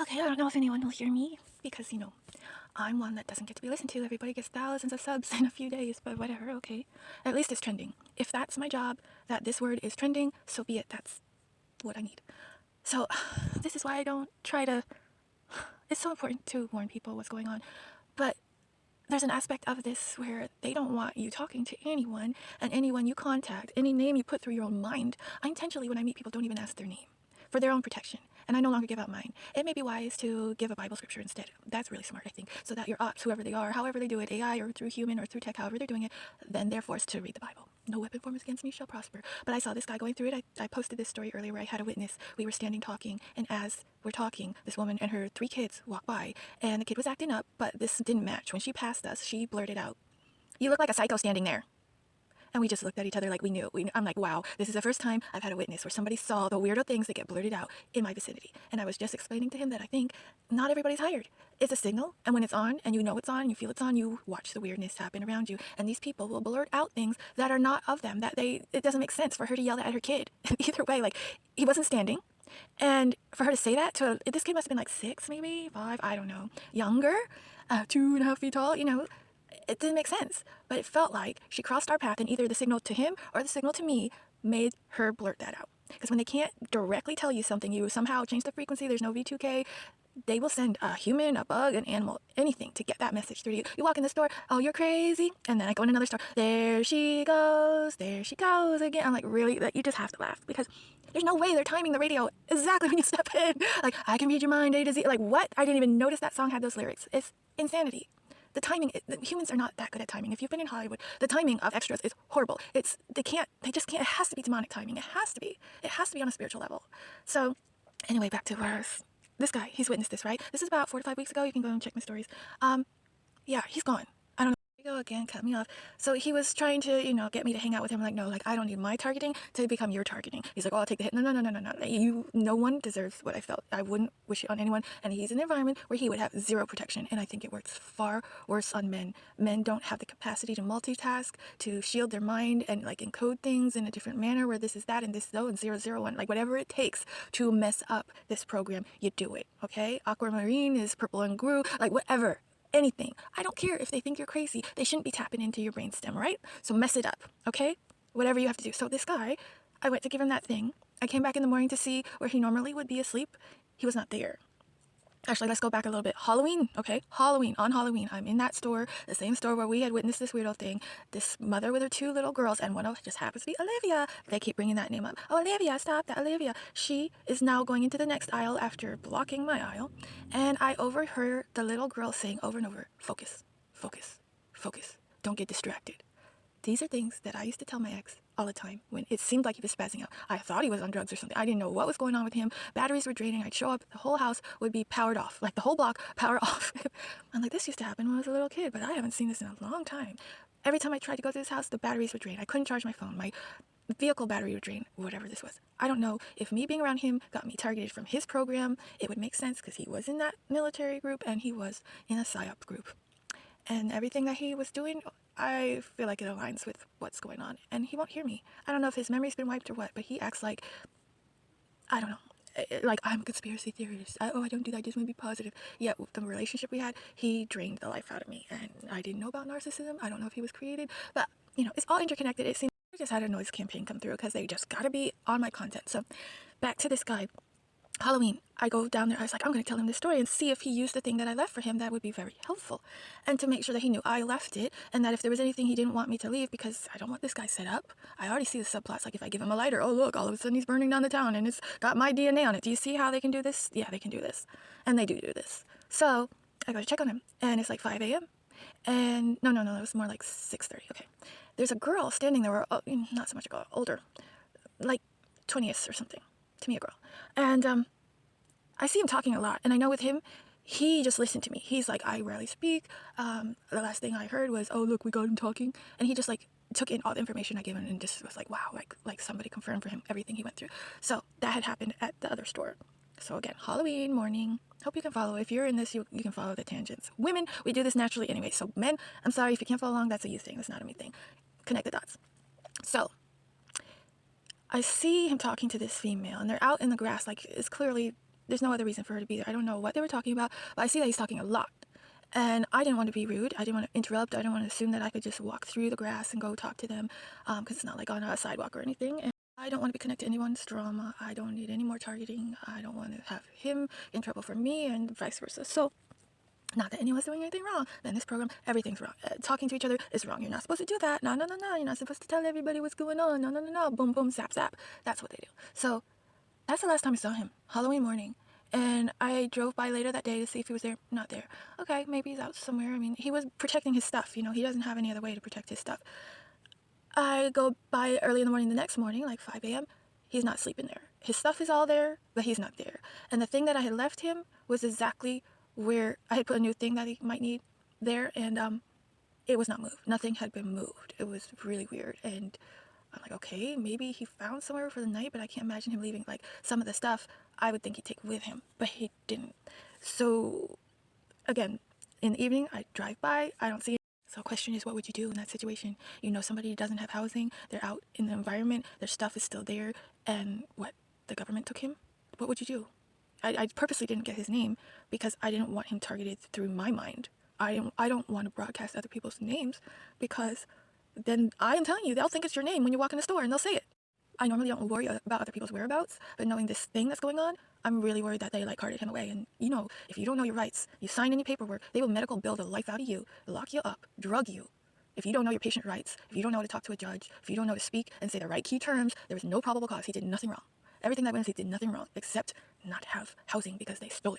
Okay, I don't know if anyone will hear me because, I'm one that doesn't get to be listened to. Everybody gets thousands of subs in a few days, but whatever, okay. At least it's trending. If that's my job, that this word is trending, so be it. That's what I need. So, this is why I don't try to. It's so important to warn people what's going on. But there's an aspect of this where they don't want you talking to anyone, and anyone you contact, any name you put through your own mind. I intentionally, when I meet people, don't even ask their name for their own protection, and I no longer give out mine. It may be wise to give a Bible scripture instead. That's really smart, I think, so that your ops, whoever they are, however they do it, AI or through human or through tech, however they're doing it, then they're forced to read the Bible. No weapon formed against me shall prosper. But I saw this guy going through it. I posted this story earlier where I had a witness. We were standing talking, and as we're talking, this woman and her 3 kids walk by, and the kid was acting up, but this didn't match. When she passed us, she blurted out, "You look like a psycho standing there." And we just looked at each other like we knew. I'm like, wow, this is the first time I've had a witness where somebody saw the weirdo things that get blurted out in my vicinity. And I was just explaining to him that I think not everybody's hired. It's a signal, and when it's on, and you know it's on, you feel it's on, you watch the weirdness happen around you. And these people will blurt out things that are not of them, it doesn't make sense for her to yell that at her kid. Either way, like, he wasn't standing. And for her to say that to this kid must have been like 6, maybe 5, I don't know, younger, 2.5 feet tall, it didn't make sense. But it felt like she crossed our path, and either the signal to him or the signal to me made her blurt that out. Because when they can't directly tell you something, you somehow change the frequency, there's no V2K, they will send a human, a bug, an animal, anything to get that message through to you. You walk in the store, "Oh, you're crazy." And then I go in another store, there she goes again. I'm like, really? Like, you just have to laugh because there's no way they're timing the radio exactly when you step in. Like, "I can read your mind, A to Z." Like, what? I didn't even notice that song had those lyrics. It's insanity. The timing, humans are not that good at timing. If you've been in Hollywood, the timing of extras is horrible. They just can't, it has to be demonic timing. It has to be. It has to be on a spiritual level. So, anyway, back to where I was. This guy, he's witnessed this, right? This is about 4 to 5 weeks ago. You can go and check my stories. Yeah, he's gone. I don't know. Here we go again, cut me off. So he was trying to, get me to hang out with him. I'm like, no, like, I don't need my targeting to become your targeting. He's like, "Oh, I'll take the hit." No, no, no, no, no, no. No one deserves what I felt. I wouldn't wish it on anyone. And he's in an environment where he would have zero protection. And I think it works far worse on men. Men don't have the capacity to multitask, to shield their mind and like encode things in a different manner where this is that and this is though and 001. Like, whatever it takes to mess up this program, you do it. Okay? Aquamarine is purple and grew. Like, whatever. Anything. I don't care if they think you're crazy. They shouldn't be tapping into your brainstem, right? So mess it up, okay? Whatever you have to do. So this guy, I went to give him that thing. I came back in the morning to see where he normally would be asleep. He was not there. Actually, let's go back a little bit. Halloween, okay? On Halloween, I'm in that store, the same store where we had witnessed this weirdo thing. This mother with her 2 little girls, and one of them just happens to be Olivia. They keep bringing that name up. "Oh, Olivia, stop that, Olivia." She is now going into the next aisle after blocking my aisle, and I overheard the little girl saying over and over, "Focus, focus, focus. Don't get distracted." These are things that I used to tell my ex all the time when it seemed like he was spazzing out. I thought he was on drugs or something. I didn't know what was going on with him. Batteries were draining. I'd show up, the whole house would be powered off, like the whole block powered off. I'm like, this used to happen when I was a little kid, but I haven't seen this in a long time. Every time I tried to go to this house, the batteries would drain. I couldn't charge my phone. My vehicle battery would drain, whatever this was. I don't know if me being around him got me targeted from his program. It would make sense because he was in that military group and he was in a PSYOP group. And everything that he was doing, I feel like it aligns with what's going on. And he won't hear me. I don't know if his memory's been wiped or what, but he acts like, I don't know, like I'm a conspiracy theorist. I don't do that, I just want to be positive. Yet the relationship we had, he drained the life out of me. And I didn't know about narcissism. I don't know if he was created, but it's all interconnected. It seems I just had a noise campaign come through because they just gotta be on my content. So back to this guy. Halloween, I go down there. I was like, I'm going to tell him this story and see if he used the thing that I left for him. That would be very helpful. And to make sure that he knew I left it and that if there was anything he didn't want me to leave, because I don't want this guy set up. I already see the subplots. Like if I give him a lighter, oh, look, all of a sudden he's burning down the town and it's got my DNA on it. Do you see how they can do this? Yeah, they can do this. And they do this. So I go to check on him and it's like 5 a.m. And no, it was more like 6:30. Okay. There's a girl standing there, not so much a girl, older, like 20s or something. To me, a girl. And I see him talking a lot, and I know with him, he just listened to me. He's like, I rarely speak. The last thing I heard was, "Oh, look, we got him talking," and he just like took in all the information I gave him and just was like, wow, like somebody confirmed for him everything he went through. So that had happened at the other store. So again, Halloween morning. Hope you can follow. If you're in this, you can follow the tangents. Women, we do this naturally anyway. So men, I'm sorry if you can't follow along. That's a you thing. That's not a me thing. Connect the dots. So I see him talking to this female, and they're out in the grass, like it's clearly There's no other reason for her to be there. I don't know what they were talking about, but I see that he's talking a lot. And I didn't want to be rude. I didn't want to interrupt. I didn't want to assume that I could just walk through the grass and go talk to them, because it's not like on a sidewalk or anything. And I don't want to be connected to anyone's drama. I don't need any more targeting. I don't want to have him in trouble for me and vice versa. So, not that anyone's doing anything wrong. In this program, everything's wrong. Talking to each other is wrong. You're not supposed to do that. No, no, no, no. You're not supposed to tell everybody what's going on. No, no, no, no. Boom, boom, zap, zap. That's what they do. So, that's the last time I saw him, Halloween morning. And I drove by later that day to see if he was there. Not there. Okay, maybe he's out somewhere. I mean, he was protecting his stuff. You know, he doesn't have any other way to protect his stuff. I go by early in the morning the next morning, like 5 a.m. He's not sleeping there. His stuff is all there, but he's not there. And the thing that I had left him was exactly where I had put a new thing that he might need there, and it was not moved. Nothing had been moved. It was really weird. And I'm like, okay, maybe he found somewhere for the night, but I can't imagine him leaving. Like, some of the stuff I would think he'd take with him, but he didn't. So, again, in the evening, I drive by, I don't see him. So, question is, what would you do in that situation? You know, somebody doesn't have housing, they're out in the environment, their stuff is still there, and what? The government took him? What would you do? I purposely didn't get his name because I didn't want him targeted through my mind. I don't want to broadcast other people's names because then I am telling you, they'll think it's your name when you walk in the store and they'll say it. I normally don't worry about other people's whereabouts, but knowing this thing that's going on, I'm really worried that they like carted him away. And you know, if you don't know your rights, you sign any paperwork, they will medical bill the life out of you, lock you up, drug you. If you don't know your patient rights, if you don't know how to talk to a judge, if you don't know to speak and say the right key terms, there is no probable cause. He did nothing wrong. Everything that witness, he did nothing wrong except not have housing because they stole it.